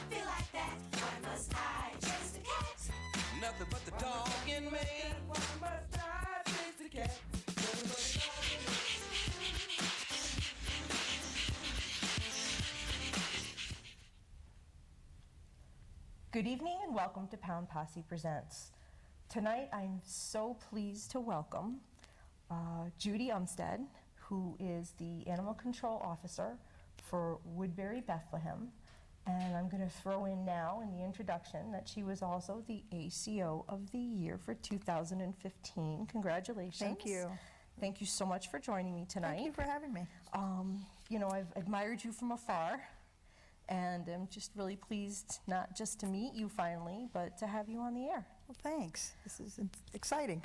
feel like that. Why must I chase the cat? Nothing but the dog in me. Why must I chase the cat? Good evening and welcome to Pound Posse Presents. Tonight I'm so pleased to welcome Judy Umstead, who is the Animal Control Officer for Woodbury-Bethlehem. And I'm going to throw in now in the introduction that she was also the ACO of the Year for 2015. Congratulations. Thank you. Thank you so much for joining me tonight. Thank you for having me. You know, I've admired you from afar, and I'm just really pleased not just to meet you finally, but to have you on the air. Well, thanks. This is exciting.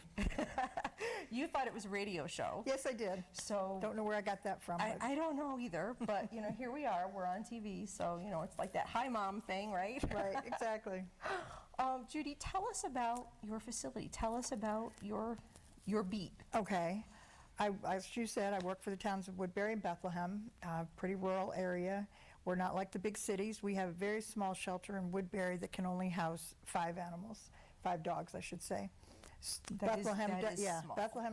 You thought it was a radio show. Yes, I did. So don't know where I got that from. I don't know either, but you know, here we are. We're on TV, so you know, it's like that "Hi, Mom" thing, right? Right, exactly. Judy, tell us about your facility. Tell us about your beat. Okay. As you said, I work for the towns of Woodbury and Bethlehem, pretty rural area. We're not like the big cities. We have a very small shelter in Woodbury that can only house 5 animals, 5 dogs, I should say. Bethlehem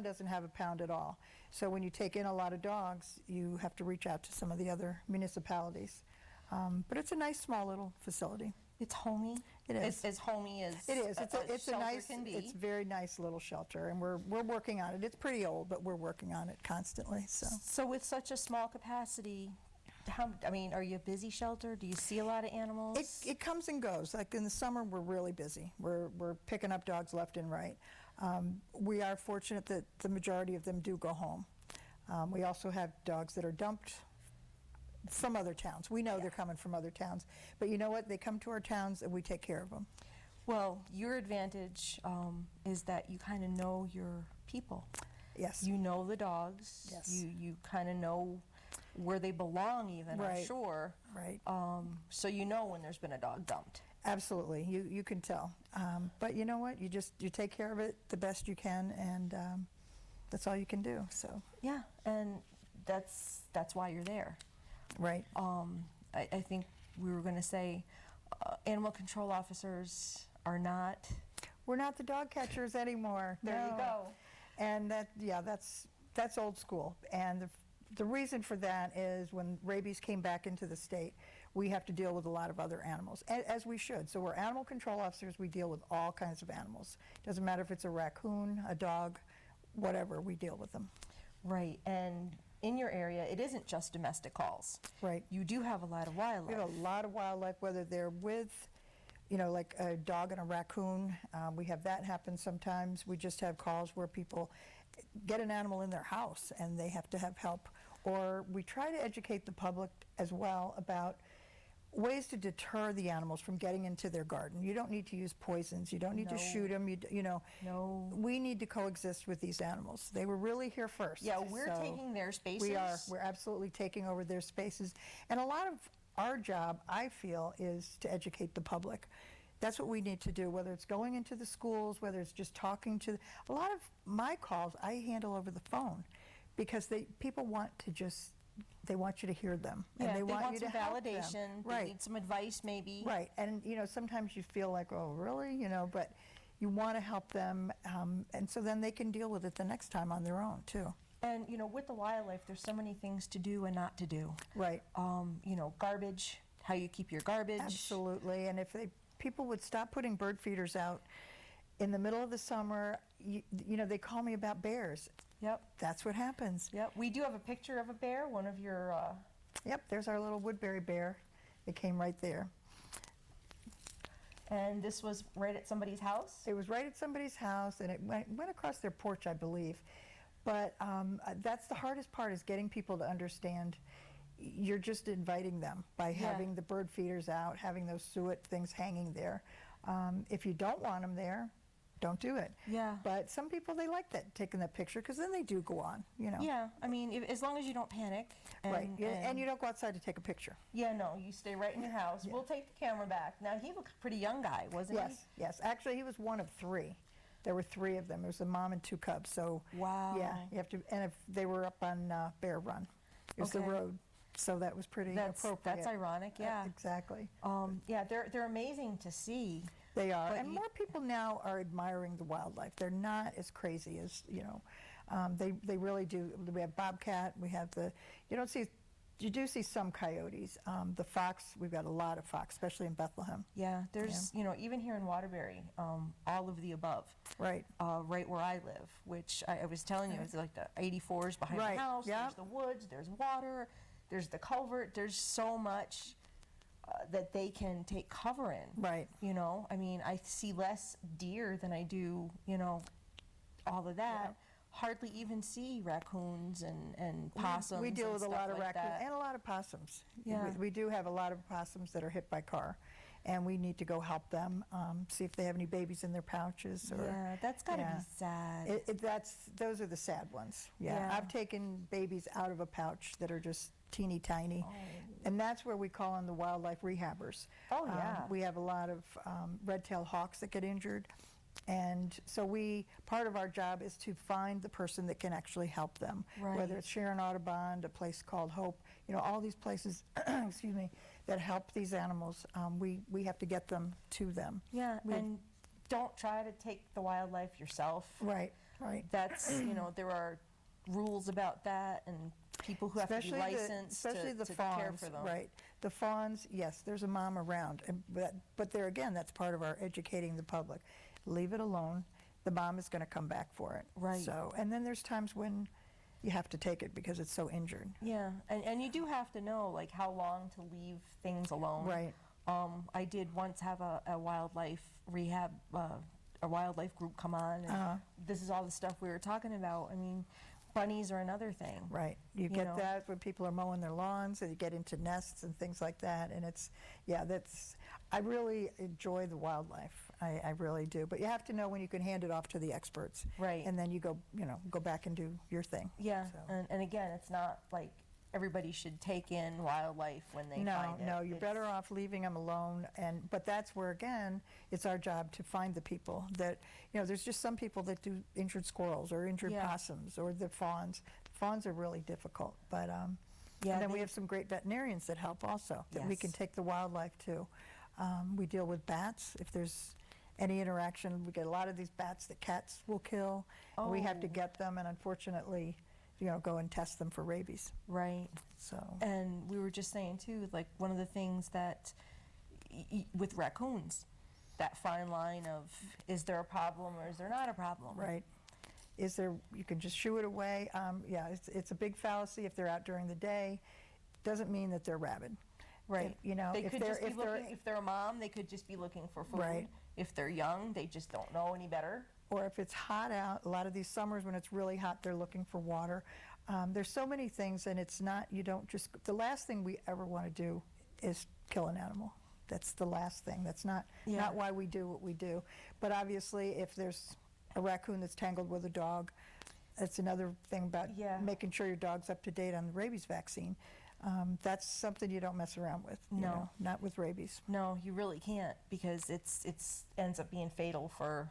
doesn't have a pound at all. So when you take in a lot of dogs, you have to reach out to some of the other municipalities. But it's a nice, small little facility. It's homey. It is. It's as homey as it is. It's a nice, can be. it's a very nice little shelter, and we're working on it. It's pretty old, but we're working on it constantly. So with such a small capacity, I mean, are you a busy shelter? Do you see a lot of animals? It comes and goes. Like in the summer, we're really busy. We're picking up dogs left and right. We are fortunate that the majority of them do go home. We also have dogs that are dumped from other towns. We know they're coming from other towns, but you know what? They come to our towns and we take care of them. Well, your advantage is that you kind of know your people. Yes. You know the dogs. Yes. You kind of know where they belong even, right. I'm sure. Right. So you know when there's been a dog dumped. Absolutely. You can tell. But you know what? You take care of it the best you can, and that's all you can do. So. Yeah, and that's why you're there. Right. I think we were going to say animal control officers are not... We're not the dog catchers anymore. There you go. And that's old school. And the reason for that is when rabies came back into the state, we have to deal with a lot of other animals, as we should. So we're animal control officers. We deal with all kinds of animals. Doesn't matter if it's a raccoon, a dog, whatever, we deal with them. Right. And in your area, it isn't just domestic calls. Right. You do have a lot of wildlife. We have a lot of wildlife, whether they're with, you know, like a dog and a raccoon. We have that happen sometimes. We just have calls where people get an animal in their house and they have to have help. Or we try to educate the public as well about ways to deter the animals from getting into their garden. You don't need to use poisons. You don't need to shoot them. You know. No. We need to coexist with these animals. They were really here first. Yeah, we're taking their spaces. We are. We're absolutely taking over their spaces. And a lot of our job, I feel, is to educate the public. That's what we need to do, whether it's going into the schools, whether it's just talking to... A lot of my calls I handle over the phone because people want to just... They want you to hear them. Yeah, and they want you some to help validation. them. They Right. need some advice, maybe. Right. And, you know, sometimes you feel like, oh, really? You know, but you want to help them, and so then they can deal with it the next time on their own, too. And, you know, with the wildlife, there's so many things to do and not to do. Right. You know, garbage, how you keep your garbage. Absolutely. And if people would stop putting bird feeders out in the middle of the summer, you know, they call me about bears. Yep. That's what happens. Yep. We do have a picture of a bear, one of your... Yep, there's our little Woodbury bear. It came right there. And this was right at somebody's house? It was right at somebody's house, and it went across their porch, I believe. But that's the hardest part, is getting people to understand you're just inviting them by having the bird feeders out, having those suet things hanging there. If you don't want them there, don't do it. Yeah. But some people, they like that, taking that picture, because then they do go on, you know. Yeah, I mean, as long as you don't panic. Right, and you don't go outside to take a picture. Yeah, no, you stay right in your house. Yeah. We'll take the camera back. Now, he looked a pretty young guy, wasn't he? Yes, yes. Actually, he was one of 3. There were 3 of them. There was a mom and 2 cubs. So wow. Yeah, you have to. And if they were up on Bear Run, it was the road. So that was pretty That's appropriate. ironic, yeah. Exactly. Yeah, they're amazing to see. They are, But and more people now are admiring the wildlife. They're not as crazy as, they really do. We have bobcat, we have you do see some coyotes. The fox, we've got a lot of fox, especially in Bethlehem. Yeah, there's, even here in Waterbury, all of the above. Right. Right where I live, which I was telling you, it's like the 84s behind Right, the house. yeah. There's the woods, there's water, there's the culvert. There's so much that they can take cover in. Right. I mean, I see less deer than I do, all of that. Yeah. Hardly even see raccoons and possums. We deal and with a stuff lot of like raccoons that. and a lot of possums. Yeah. We do have a lot of possums that are hit by car, and we need to go help them, see if they have any babies in their pouches. Or, Yeah, that's got to yeah. be sad. Those are the sad ones. Yeah. Yeah. I've taken babies out of a pouch that are just teeny tiny. Oh. And that's where we call in the wildlife rehabbers. Oh, yeah. We have a lot of red-tailed hawks that get injured. And so part of our job is to find the person that can actually help them, Right. whether it's Sharon Audubon, a place called Hope, all these places, excuse me, that help these animals. We have to get them to them. Yeah, We have- and don't try to take the wildlife yourself. Right, right. That's, there are rules about that, and people who have to be licensed especially the to fawns, care for them. right? The fawns, yes, there's a mom around, but there again, that's part of our educating the public. Leave it alone. The mom is going to come back for it. Right. So, and then there's times when you have to take it because it's so injured. Yeah, and you do have to know, like, how long to leave things alone. Right. I did once have a wildlife rehab, a wildlife group come on, and this is all the stuff we were talking about. I mean, bunnies are another thing. Right. You You get know. that when people are mowing their lawns and you get into nests and things like that. And I really enjoy the wildlife. I really do. But you have to know when you can hand it off to the experts. Right. And then you go back and do your thing. Yeah, So. and again, it's not like everybody should take in wildlife when they find it. No, you're It's- better off leaving them alone. But that's where, again, it's our job to find the people that, there's just some people that do injured squirrels or injured Yeah. possums or the fawns. Fawns are really difficult. But Yeah, and then we they- have some great veterinarians that help also, that we can Yes. take the wildlife to. We deal with bats. If there's any interaction, we get a lot of these bats that cats will kill. We have to Oh. get them and unfortunately, go and test them for rabies. Right. So. And we were just saying too, like one of the things that with raccoons, that fine line of is there a problem or is there not a problem? Right. You can just shoo it away. It's a big fallacy if they're out during the day. Doesn't mean that they're rabid. Right. They if could they're, just be if they're, looking, if they're a mom, they could just be looking for food. Right. If they're young, they just don't know any better. or if it's hot out, a lot of these summers when it's really hot, they're looking for water. There's so many things, and it's not, the last thing we ever want to do is kill an animal. That's the last thing. That's not why we do what we do. But obviously, if there's a raccoon that's tangled with a dog, that's another thing about making sure your dog's up to date on the rabies vaccine. That's something you don't mess around with. No. Not with rabies. No, you really can't, because it's ends up being fatal for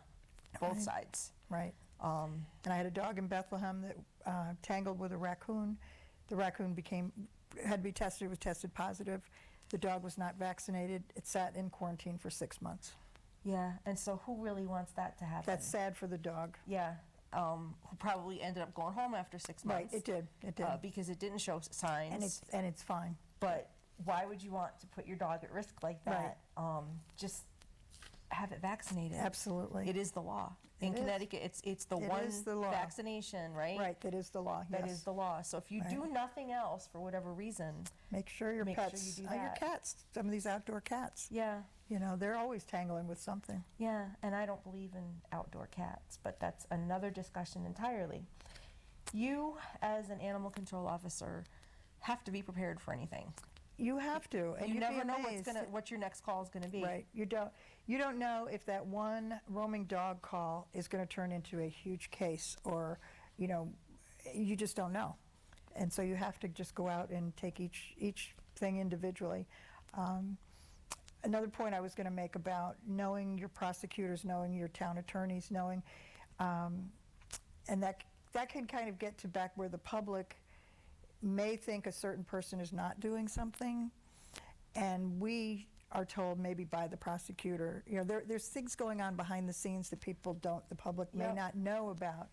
both sides. Right. And I had a dog in Bethlehem that tangled with a raccoon. The raccoon had to be tested, it was tested positive. The dog was not vaccinated. It sat in quarantine for 6 months. Yeah, and so who really wants that to happen? That's sad for the dog. Yeah, who probably ended up going home after 6 months. Right, it did. Because it didn't show signs. And it's fine. But why would you want to put your dog at risk like that? Just have it vaccinated. Absolutely. It is the law. In It is. Connecticut, it's the It one is the law. vaccination, right? Right, that is the law, yes. That is the law. So if you do nothing else for whatever reason, Make sure your Make sure pets, you do your that. cats, some of these outdoor cats, yeah, they're always tangling with something. yeah. And I don't believe in outdoor cats, but that's another discussion entirely. You, as an animal control officer, have to be prepared for anything. You have to, and You you'd never be know amazed. what your next call is going to be. Right, you don't know if that one roaming dog call is going to turn into a huge case, or you just don't know, and so you have to just go out and take each thing individually. Another point I was going to make about knowing your prosecutors, knowing your town attorneys, knowing, and that can kind of get to back where the public may think a certain person is not doing something, and we are told maybe by the prosecutor, there's things going on behind the scenes that the public may Yep. not know about.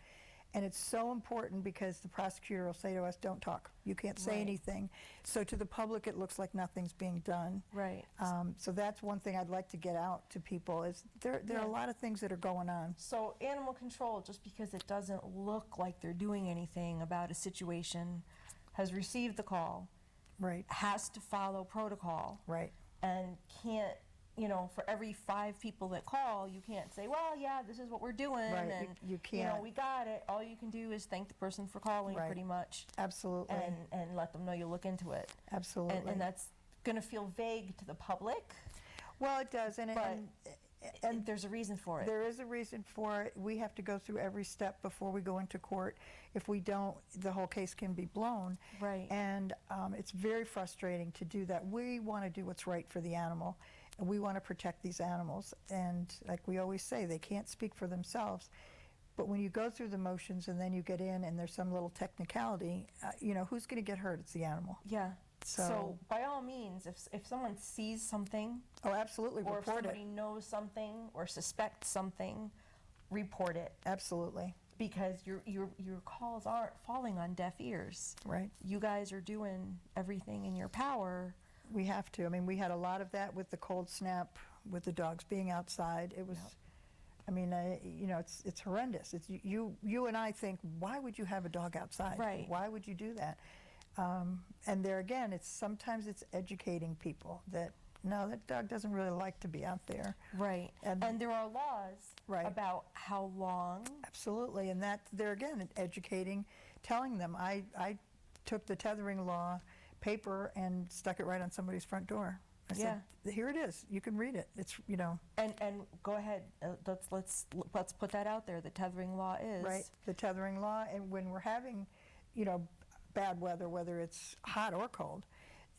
And it's so important because the prosecutor will say to us, don't talk. You can't say Right. anything. So to the public, it looks like nothing's being done. Right. So that's one thing I'd like to get out to people is there are Yeah. a lot of things that are going on. So animal control, just because it doesn't look like they're doing anything about a situation, has received the call, Right, has to follow protocol, right. and can't, for every 5 people that call, you can't say, well, yeah, this is what we're doing, Right, and you can't. we got it. All you can do is thank the person for calling, Right. pretty much, Absolutely, and let them know you look into it. absolutely. And that's going to feel vague to the public, Well, it does, and there's a reason for it. there is a reason for it. We have to go through every step before we go into court. If we don't, the whole case can be blown. Right. And it's very frustrating to do that. We want to do what's right for the animal, and we want to protect these animals. And like we always say, they can't speak for themselves. But when you go through the motions and then you get in and there's some little technicality, who's going to get hurt? It's the animal. Yeah. So So- by all means, if someone sees something, Oh, absolutely, or if report it. somebody knows something or suspects something, report it, Absolutely, because your calls aren't falling on deaf ears. right. You guys are doing everything in your power. We have to. I mean, we had a lot of that with the cold snap, with the dogs being outside. It was, it's horrendous. It's you and I think, why would you have a dog outside? Right. Why would you do that? And there again, sometimes it's educating people that no, that dog doesn't really like to be out there. Right. And- And there are laws Right. about how long. Absolutely, and that there again, educating, telling them. I took the tethering law paper and stuck it right on somebody's front door. I said, here it is. You can read it. It's And go ahead. Let's put that out there. The tethering law is right, the tethering law. And when we're having, bad weather, whether it's hot or cold,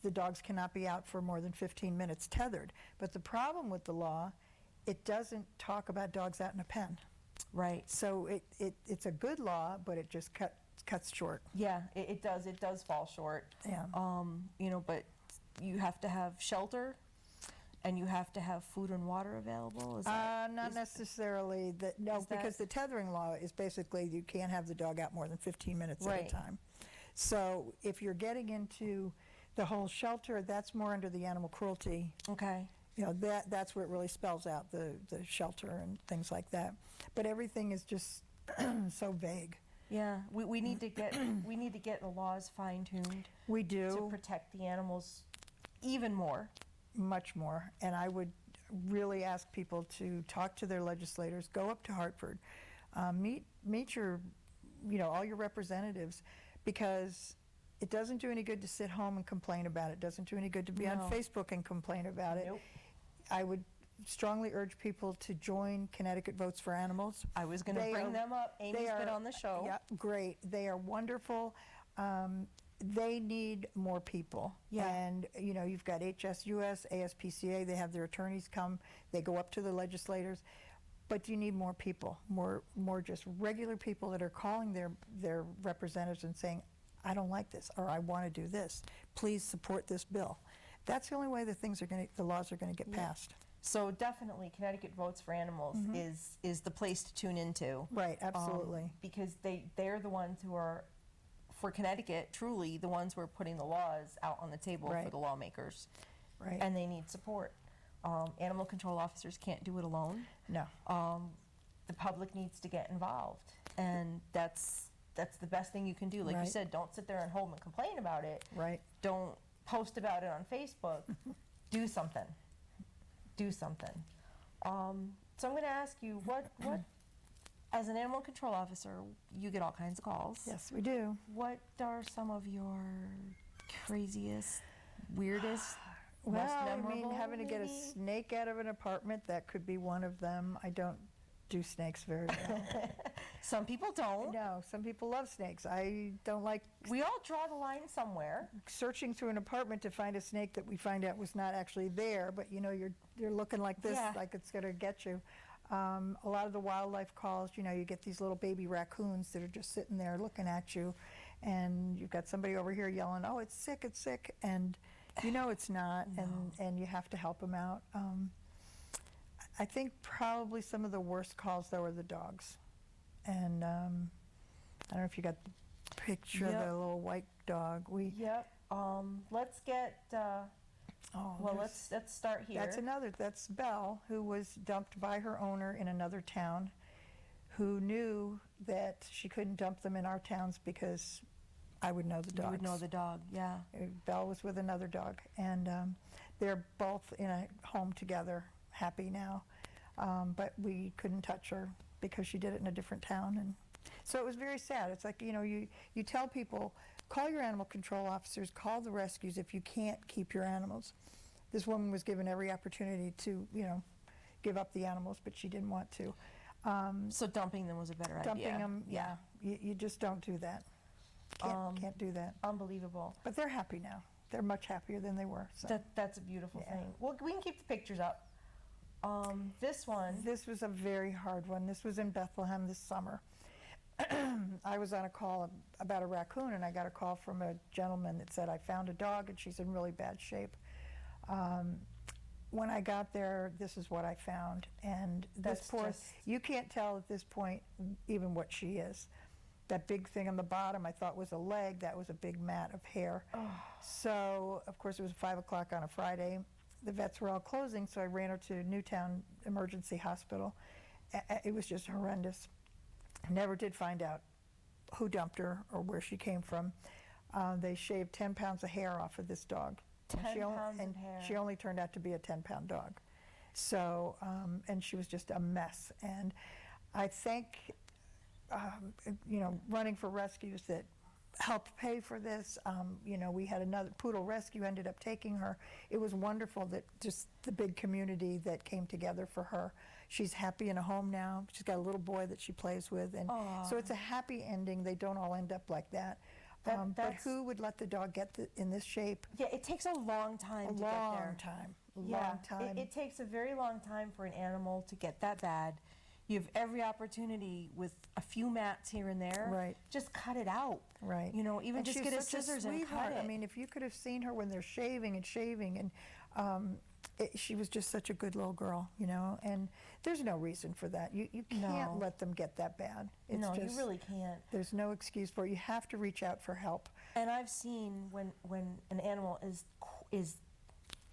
the dogs cannot be out for more than 15 minutes tethered. But the problem with the law, it doesn't talk about dogs out in a pen. right. So it's a good law, but it just cuts short. Yeah, it does. It does fall short. Yeah. But you have to have shelter, and you have to have food and water available. Is that Not necessarily. No, is that- because the tethering law is basically you can't have the dog out more than 15 minutes at Right. a time. So if you're getting into the whole shelter, that's more under the animal cruelty. okay? That's where it really spells out the shelter and things like that. But everything is just so vague. Yeah, we need to get the laws fine tuned We to do protect the animals even more. much more, and I would really ask people to talk to their legislators, go up to Hartford, meet your, all your representatives, because it doesn't do any good to sit home and complain about it. It doesn't do any good to be on No. Facebook and complain about it. Nope. I would strongly urge people to join Connecticut Votes for Animals. I was going to They bring are- them up. Amy's they been are- on the show. Yeah, great. They are wonderful. They need more people. Yeah. And, you've got HSUS, ASPCA, they have their attorneys come, they go up to the legislators. But you need more people, more just regular people that are calling their representatives and saying, I don't like this, or I want to do this. Please support this bill. That's the only way the laws are going to get passed. So definitely, Connecticut Votes for Animals is the place to tune into. Right, absolutely. Because they're the ones who are, for Connecticut, truly the ones who are putting the laws out on the table for Right. the lawmakers. Right. And they need support. Animal control officers can't do it alone. No. The public needs to get involved, and that's the best thing you can do. Like you Right. said, don't sit there and home and complain about it. Right. Don't post about it on Facebook. Do something. Do something. So I'm going to ask you, what as an animal control officer, you get all kinds of calls. Yes, we do. What are some of your craziest, weirdest, most Well, memorable? having to get a maybe? snake out of an apartment, that could be one of them. I don't do snakes very well. Some people don't. No, some people love snakes. I don't like We all draw the line somewhere. searching through an apartment to find a snake that we find out was not actually there, but you're looking like this, Yeah. like it's going to get you. A lot of the wildlife calls, you get these little baby raccoons that are just sitting there looking at you, and you've got somebody over here yelling, "Oh, it's sick," and you know it's not, and you have to help them out. I think probably some of the worst calls though are the dogs, and I don't know if you got the picture of the little white dog. Yep. Let's get. Well, let's start here. That's Belle, who was dumped by her owner in another town, who knew that she couldn't dump them in our towns because I would know the dogs. You would know the dog, yeah. Belle was with another dog, and they're both in a home together, happy now. But we couldn't touch her because she did it in a different town, and so it was very sad. It's like, you tell people, call your animal control officers, call the rescues if you can't keep your animals. This woman was given every opportunity to, give up the animals, but she didn't want to. So dumping them was a better idea. Dumping them, yeah. You just don't do that. Can't do that. Unbelievable. But they're happy now. They're much happier than they were. So. That's a beautiful thing. Well, we can keep the pictures up. This one. This was a very hard one. This was in Bethlehem this summer. I was on a call about a raccoon, and I got a call from a gentleman that said, I found a dog and she's in really bad shape. When I got there, this is what I found. And you can't tell at this point even what she is. That big thing on the bottom I thought was a leg. That was a big mat of hair. Oh. So, of course, it was 5 o'clock on a Friday. The vets were all closing, so I ran her to Newtown Emergency Hospital. It was just horrendous. Never did find out who dumped her or where she came from. They shaved 10 pounds of hair off of this dog. 10 pounds of hair. She only turned out to be a 10-pound dog. So, and she was just a mess. And I think, running for rescues that helped pay for this. We had another poodle rescue ended up taking her. It was wonderful that just the big community that came together for her. She's happy in a home now. She's got a little boy that she plays with, and so it's a happy ending. They don't all end up like that. But who would let the dog get in this shape? Yeah, it takes a long time to get there. Long time. It takes a very long time for an animal to get that bad. You have every opportunity with a few mats here and there. Right. Just cut it out. Right. Even and just get a scissors and cut it. I mean, if you could have seen her when they're shaving, and she was just such a good little girl, and there's no reason for that. You can't let them get that bad. It's no, you really can't. There's no excuse for it. You have to reach out for help. And I've seen when an animal is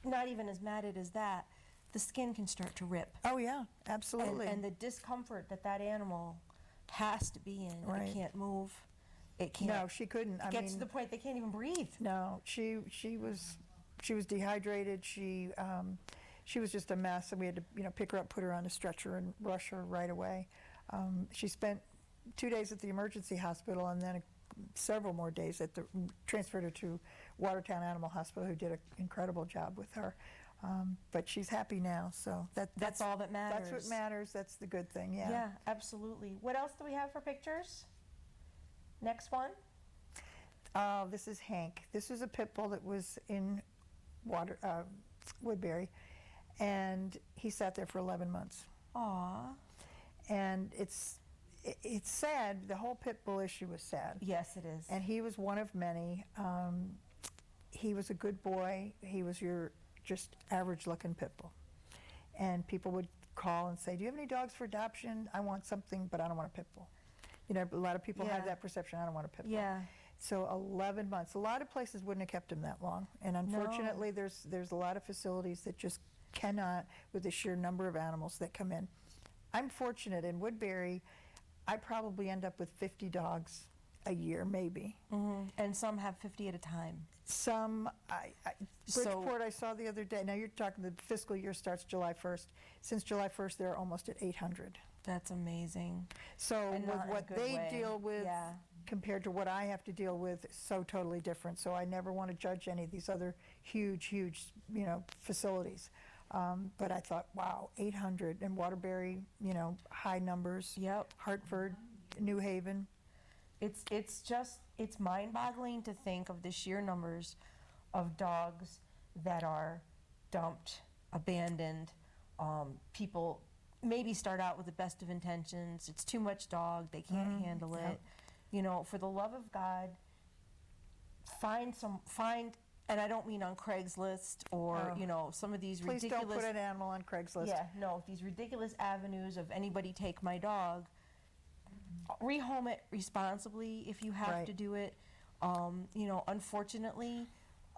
not even as matted as that, the skin can start to rip. Oh yeah, absolutely. And the discomfort that animal has to be in. Right. It can't move. It can't. No, she couldn't. It gets to the point they can't even breathe. No, she was dehydrated. She was just a mess, and we had to pick her up, put her on a stretcher, and rush her right away. She spent 2 days at the emergency hospital, and then several more days transferred her to Watertown Animal Hospital, who did an incredible job with her. But she's happy now, so that's all that matters. That's what matters. That's the good thing. Yeah. Yeah, absolutely. What else do we have for pictures? Next one. This is Hank. This was a pit bull that was in Woodbury, and he sat there for 11 months. Aw. And it's sad. The whole pit bull issue was sad. Yes, it is. And he was one of many. He was a good boy. He was your just average-looking pit bull. And people would call and say, do you have any dogs for adoption? I want something, but I don't want a pit bull. A lot of people have that perception, I don't want a pit bull. Yeah. So 11 months. A lot of places wouldn't have kept him that long. And unfortunately, there's a lot of facilities that just cannot, with the sheer number of animals that come in. I'm fortunate. In Woodbury, I probably end up with 50 dogs a year, maybe. Mm-hmm. And some have 50 at a time. Some, Bridgeport I saw the other day. Now you're talking the fiscal year starts July 1st. Since July 1st, they're almost at 800. That's amazing. So And with not in a what good they way. deal with Yeah. compared to what I have to deal with, so totally different. So I never want to judge any of these other huge, facilities. But I thought, wow, 800. And Waterbury, high numbers. Yep. Hartford, New Haven. It's mind-boggling to think of the sheer numbers of dogs that are dumped, abandoned. People maybe start out with the best of intentions. It's too much dog. They can't handle it. For the love of God, find, and I don't mean on Craigslist or, Oh. you know, some of these Please ridiculous. don't put an animal on Craigslist. Yeah, no, these ridiculous avenues of anybody take my dog. Rehome it responsibly if you have Right. to do it. You know, unfortunately,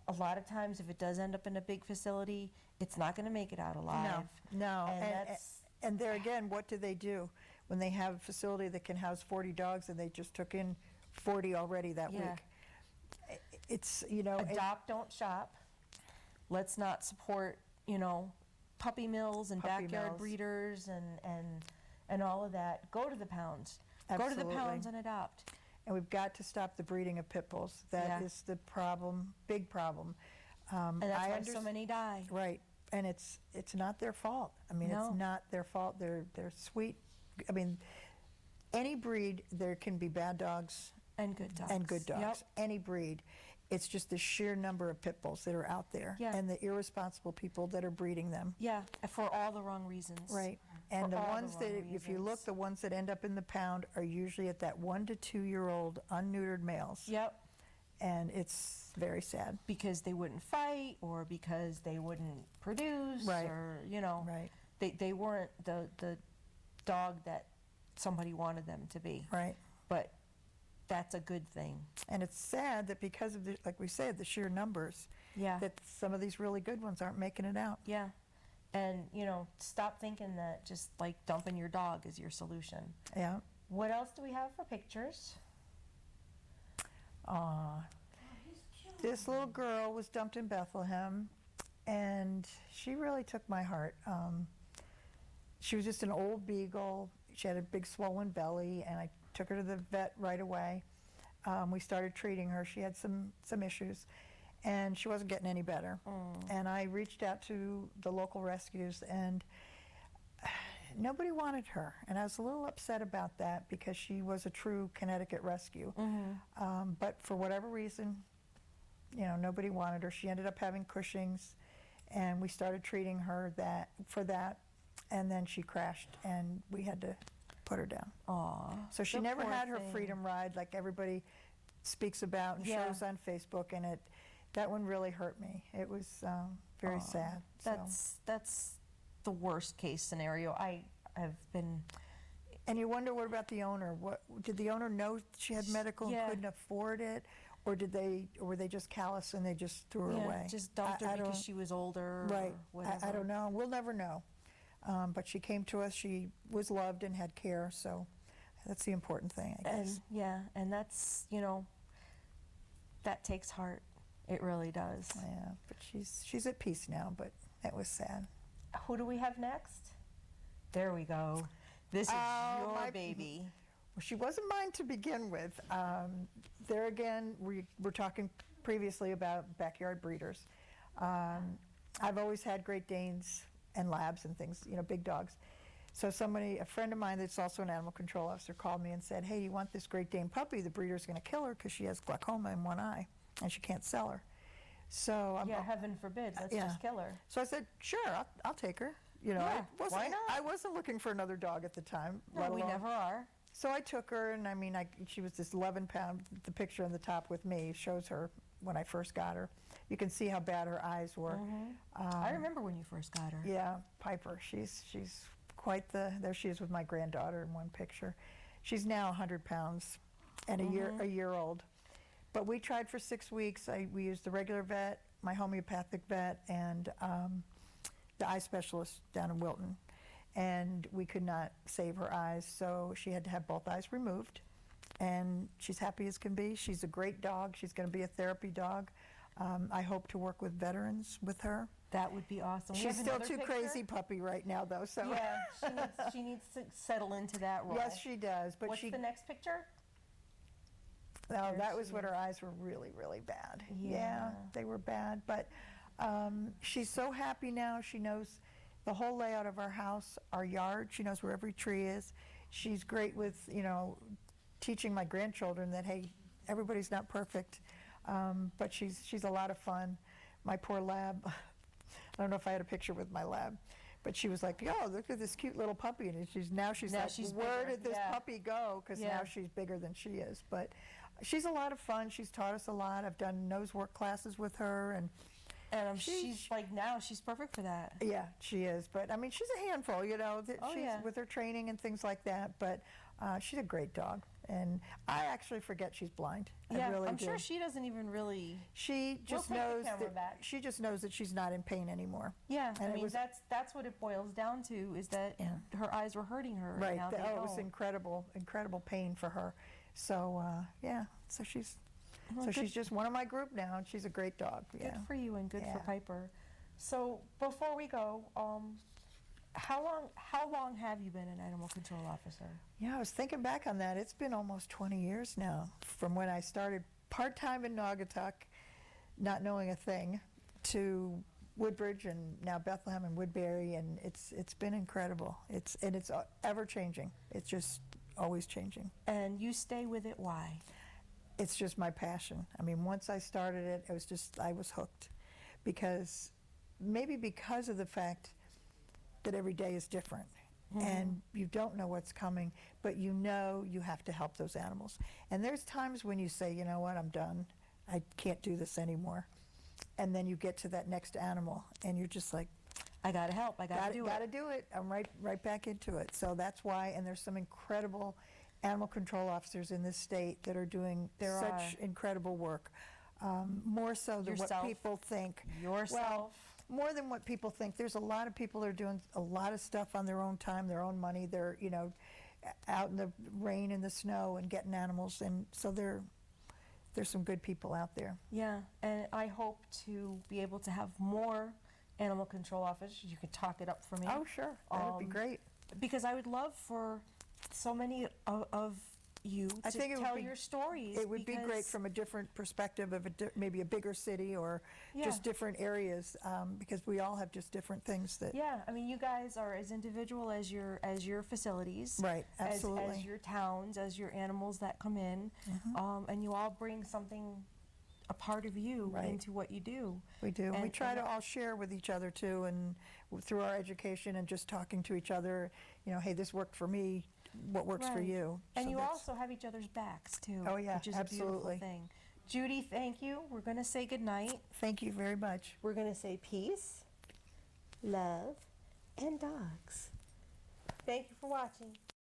a lot of times if it does end up in a big facility, it's not going to make it out alive. No, And and that's, and there again, what do they do when they have a facility that can house 40 dogs and they just took in 40 already that Yeah. week? It's, you know, adopt, don't shop. Let's not support, you know, puppy mills and Puppy backyard mills. breeders and all of that. Go to the pounds. Go to the Absolutely. pounds and adopt. and we've got to stop the breeding of pit bulls. That is Yeah. the problem, big problem. And that's I why so many die. Right, and it's not their fault. I mean, No. it's not their fault. They're sweet. I mean, any breed, there can be bad dogs And good dogs. and good dogs. Yep. Any breed. It's just the sheer number of pit bulls that are out there, Yeah. and the irresponsible people that are breeding them. Yeah, for all the wrong reasons. Right, and For the all the ones that, wrong if you look, reasons. the ones that end up in the pound are usually at that 1 to 2 year old unneutered males, Yep, and it's very sad. because they wouldn't fight or because they wouldn't produce Right. or, you know, Right. they weren't the dog that somebody wanted them to be. Right. But that's a good thing. And it's sad that because of the, like we said, the sheer numbers, Yeah. that some of these really good ones aren't making it out. Yeah. And, you know, stop thinking that just like dumping your dog is your solution. Yeah. What else do we have for pictures? This little girl was dumped in Bethlehem, and she really took my heart. She was just an old beagle. She had a big swollen belly, and I took her to the vet right away. We started treating her. She had some issues, and she wasn't getting any better. And I reached out to the local rescues, and nobody wanted her. And I was a little upset about that because she was a true Connecticut rescue. But for whatever reason, you know, nobody wanted her. She ended up having Cushing's, and we started treating her for that, and then she crashed, and we had to put her down. Aw. So she the never poor had her thing. freedom ride like everybody speaks about and Yeah. shows on Facebook, and that one really hurt me. It was very sad. So. That's the worst case scenario. I have been. And you wonder, what about the owner? What did the owner know she had medical and Yeah. couldn't afford it, or were they just callous and they just threw her away? Just dumped I her because don't- she was older. Right. Or whatever. I don't know. We'll never know. But she came to us. She was loved and had care. So that's the important thing, I guess. And that's, you know, that takes heart. It really does. Yeah. But she's at peace now. But it was sad. Who do we have next? There we go. This is Oh, your my- baby. Well, she wasn't mine to begin with. There again, we were talking previously about backyard breeders. I've always had Great Danes and Labs and things, you know, big dogs. So a friend of mine that's also an animal control officer, called me and said, "Hey, you want this Great Dane puppy? The breeder's going to kill her because she has glaucoma in one eye and she can't sell her." So Yeah, heaven forbid. Let's yeah. just kill her. So I said, "Sure, I'll take her." You know, Yeah, why not? I wasn't looking for another dog at the time. No, let we alone- never are. So I took her, and I mean, she was this 11-pound. The picture on the top with me shows her when I first got her. You can see how bad her eyes were. I remember when you first got her. Yeah, Piper. She's quite there she is with my granddaughter in one picture. She's now 100 pounds and a year old. But we tried for 6 weeks. We used the regular vet, my homeopathic vet, and the eye specialist down in Wilton. And we could not save her eyes, so she had to have both eyes removed. And she's happy as can be. She's a great dog. She's going to be a therapy dog. I hope to work with veterans with her. That would be awesome. We She's have still another too picture? crazy puppy right now, though. So Yeah, she needs to settle into that role. yes, she does. But What's she the next picture? Oh, There that was she when is. her eyes were really, really bad. Yeah. They were bad. But she's so happy now. She knows the whole layout of our house, our yard. She knows where every tree is. She's great with, you know, teaching my grandchildren that, hey, everybody's not perfect. But she's a lot of fun. My poor lab, I don't know if I had a picture with my lab, but she was like, "Oh, look at this cute little puppy," and she's Now like, she's "Where bigger, did this yeah. puppy go?" Because Yeah. now she's bigger than she is. But She's a lot of fun. She's taught us a lot. I've done nose work classes with her, and she's like, now she's perfect for that. yeah, she is. But I mean, she's a handful, you know. Oh, She's yeah. with her training and things like that. But she's a great dog, and I actually forget she's blind. Yeah, I really I'm do. sure she doesn't even really. She just take the knows camera that back. she just knows that she's not in pain anymore. Yeah, And I it mean was- that's what it boils down to, is that Yeah. her eyes were hurting her. Right. And now they It was don't. incredible pain for her. So yeah. So she's Well, good- she's just one of my group now, and she's a great dog. Good Yeah. for you and good for Yeah. Piper. So before we go, how long have you been an animal control officer? Yeah, I was thinking back on that. It's been almost 20 years now from when I started part-time in Naugatuck, not knowing a thing, to Woodbridge and now Bethlehem and Woodbury, and it's been incredible. It's ever changing. It's just always changing. And you stay with it, why? It's just my passion. I mean, once I started it, I was hooked, because of the fact that every day is different. And you don't know what's coming, but you know you have to help those animals. And there's times when you say, you know what, I'm done. I can't do this anymore. And then you get to that next animal, and you're just like, I gotta help. I gotta do it. gotta do it. I'm right back into it. So that's why. And there's some incredible animal control officers in this state that are doing such incredible work. More so than Yourself. what people think. Yourself. Well, more than what people think. There's a lot of people that are doing a lot of stuff on their own time, their own money. They're, you know, out in the rain and the snow and getting animals. And so there's some good people out there. Yeah, and I hope to be able to have more animal control officers. You could talk it up for me. Oh, sure. That would be great. Because I would love for so many of you I to think it would tell be- your stories. It would be great because- from a different perspective of maybe a bigger city or just Yeah. different areas, because we all have just different things that. Yeah, I mean, you guys are as individual as your facilities, Right, as absolutely. your towns, as your animals that come in, and you all bring something, a part of you, Right. into what you do. We do. We And- try and to all share with each other too, and through our education and just talking to each other, you know, hey, this worked for me, what works for Right. you? And So you that's- also have each other's backs too. Oh, yeah, which is a absolutely. beautiful thing. Judy, thank you. We're going to say goodnight. Thank you very much. We're going to say peace, love, and dogs. Thank you for watching.